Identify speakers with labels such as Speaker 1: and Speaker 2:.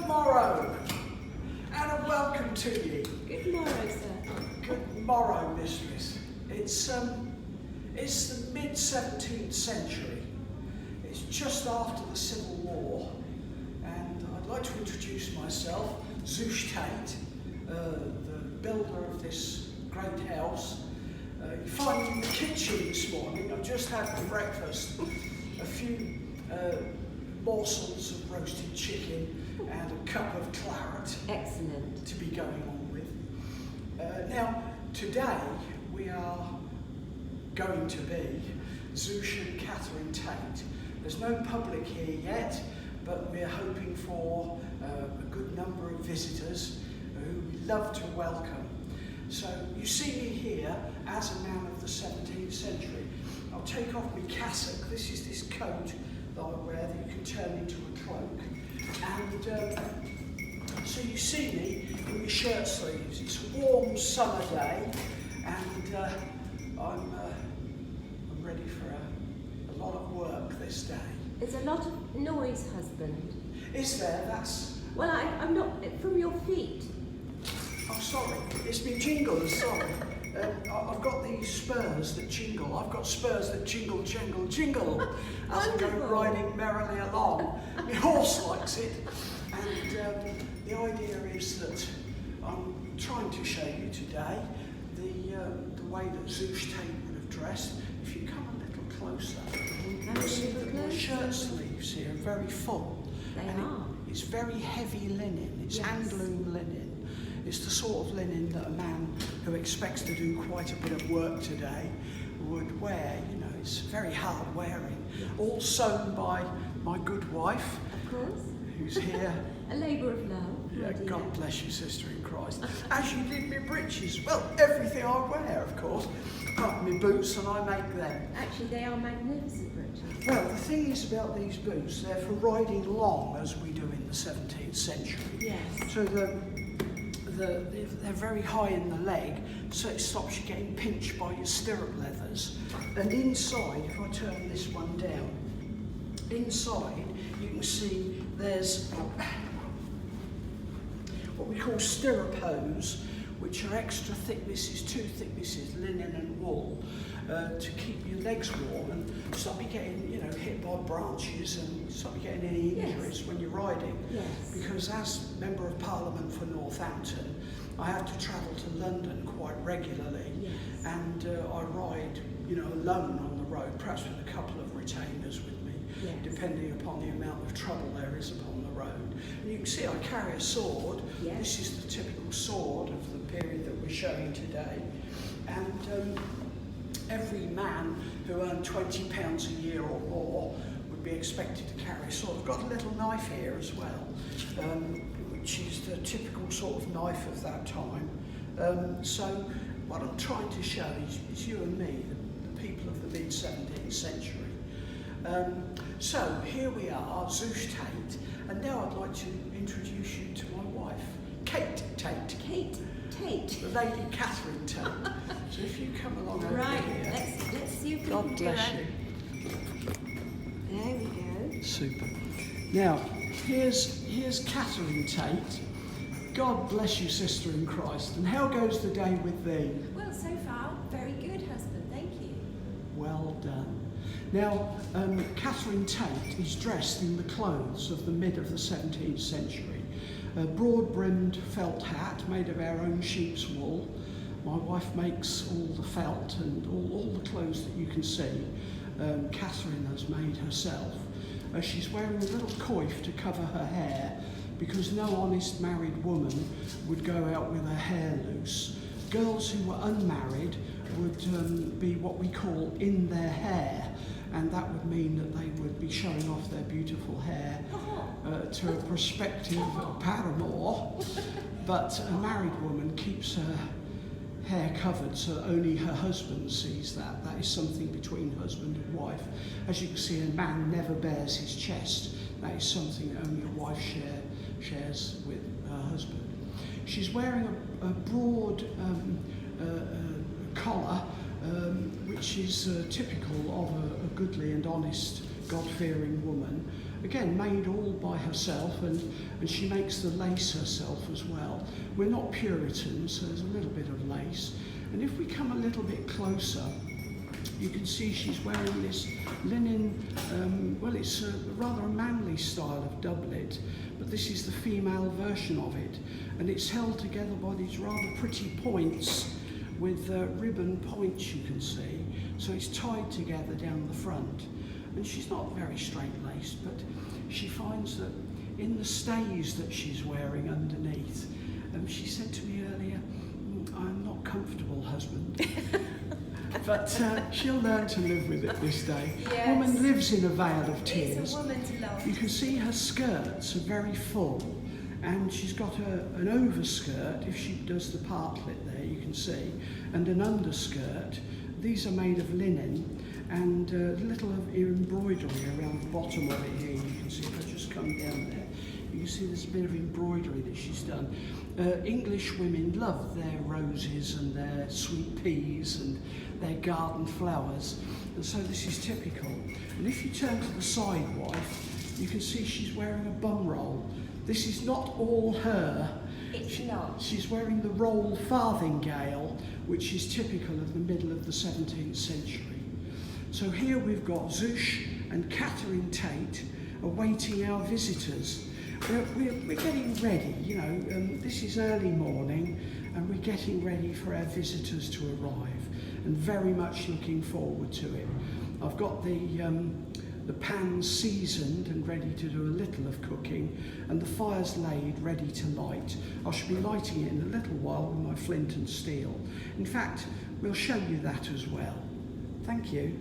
Speaker 1: Good morrow, and a welcome to you.
Speaker 2: Good morrow, sir.
Speaker 1: Good morrow, mistress. It's the mid-17th century. It's just after the Civil War, and I'd like to introduce myself, Zeus Tate, the builder of this great house. You find me in the kitchen this morning. I've just had for breakfast a few morsels of roasted chicken and a cup of claret.
Speaker 2: Excellent.
Speaker 1: To be going on with. Now, today we are going to be Zeus and Catherine Tate. There's no public here yet, but we're hoping for a good number of visitors who we love to welcome. So you see me here as a man of the 17th century. I'll take off my cassock. This is this coat that I wear that you can turn into a cloak. And so you see me in my shirt sleeves. It's a warm summer day, and I'm ready for a lot of work this day.
Speaker 2: There's a lot of noise, husband.
Speaker 1: Is there? That's...
Speaker 2: Well, I'm not from your feet.
Speaker 1: I'm sorry. It's me jingle, sorry. I've got these spurs that jingle. I've got spurs that jingle, jangle, jingle as I go riding merrily along. My horse likes it. And the idea is that I'm trying to show you today the way that Zeus Tate would have dressed. If you come a little closer, you'll see that my shirt sleeves here are very full.
Speaker 2: They are.
Speaker 1: It's very heavy linen. It's hand-loom linen. It's the sort of linen that a man who expects to do quite a bit of work today would wear. You know, it's very hard wearing. All sewn by my good wife,
Speaker 2: Of course.
Speaker 1: who's here.
Speaker 2: A labour of love.
Speaker 1: Yeah,
Speaker 2: my dear.
Speaker 1: God bless you, sister in Christ. As you did my breeches. Well, everything I wear, of course. Apart from my boots, and I make them.
Speaker 2: Actually, they are magnificent breeches.
Speaker 1: Well, the thing is about these boots, they're for riding long, as we do in the 17th century.
Speaker 2: Yes.
Speaker 1: So they're very high in the leg, so it stops you getting pinched by your stirrup leathers. And inside, if I turn this one down, inside you can see there's what we call stirrup hose, which are extra thicknesses, 2 thicknesses, linen and wool, to keep your legs warm and stop you getting, you know, hit by branches and stop you getting any injuries when you're riding.
Speaker 2: Yes.
Speaker 1: Because as Member of Parliament for Northampton, I have to travel to London quite regularly, and I ride, you know, alone on the road, perhaps with a couple of retainers with me, depending upon the amount of trouble there is upon the road. And you can see I carry a sword. This is the typical sword of the period that we're showing today. And every man who earned £20 a year or more would be expected to carry a sword. I've got a little knife here as well, which is the typical sort of knife of that time. So what I'm trying to show is you and me, the people of the mid-17th century. So here we are, Zeus Tate, and now I'd like to introduce you to my wife, Kate Tate.
Speaker 2: Kate Tate.
Speaker 1: The Lady Catherine Tate. So if you come along over here.
Speaker 2: Let's see if we
Speaker 1: God
Speaker 2: can
Speaker 1: bless
Speaker 2: do
Speaker 1: you.
Speaker 2: it. There we go.
Speaker 1: Super. Now, here's Catherine Tate. God bless you, sister in Christ. And how goes the day with thee?
Speaker 2: Well, so far, very good, husband. Thank you.
Speaker 1: Well done. Now, Catherine Tate is dressed in the clothes of the mid of the 17th century. A broad-brimmed felt hat made of our own sheep's wool. My wife makes all the felt and all the clothes that you can see. Catherine has made herself. She's wearing a little coif to cover her hair because no honest married woman would go out with her hair loose. Girls who were unmarried would be what we call in their hair, and that would mean that they would be showing off their beautiful hair to a prospective paramour. But a married woman keeps her hair covered so that only her husband sees that. That is something between husband and wife. As you can see, a man never bares his chest. That is something that only a wife shares with her husband. She's wearing a broad collar, which is typical of a goodly and honest, God-fearing woman. again made all by herself, and she makes the lace herself as well. We're not Puritans, so there's a little bit of lace. And if we come a little bit closer, you can see she's wearing this linen, well, it's rather a manly style of doublet, but this is the female version of it, and it's held together by these rather pretty points with ribbon points, you can see. So it's tied together down the front, and she's not very straight-laced, but she finds that in the stays that she's wearing underneath, she said to me earlier, "I'm not comfortable, husband." But she'll learn to live with it this day.
Speaker 2: Yes.
Speaker 1: Woman lives in a vale of tears.
Speaker 2: It's a woman to love.
Speaker 1: You can see her skirts are very full, and she's got an overskirt, if she does the partlet there, you can see, and an underskirt. These are made of linen, and a little of embroidery around the bottom of it here. You can see if I just come down there. You can see there's a bit of embroidery that she's done. English women love their roses and their sweet peas and their garden flowers, and so this is typical. And if you turn to the side wife, you can see she's wearing a bum roll. This is not all her.
Speaker 2: It's not.
Speaker 1: She's wearing the roll farthingale, which is typical of the middle of the 17th century. So here we've got Zouche and Catherine Tate awaiting our visitors. We're getting ready, you know, this is early morning, and we're getting ready for our visitors to arrive, and very much looking forward to it. I've got the pans seasoned and ready to do a little of cooking, and the fire's laid ready to light. I shall be lighting it in a little while with my flint and steel. In fact, we'll show you that as well. Thank you.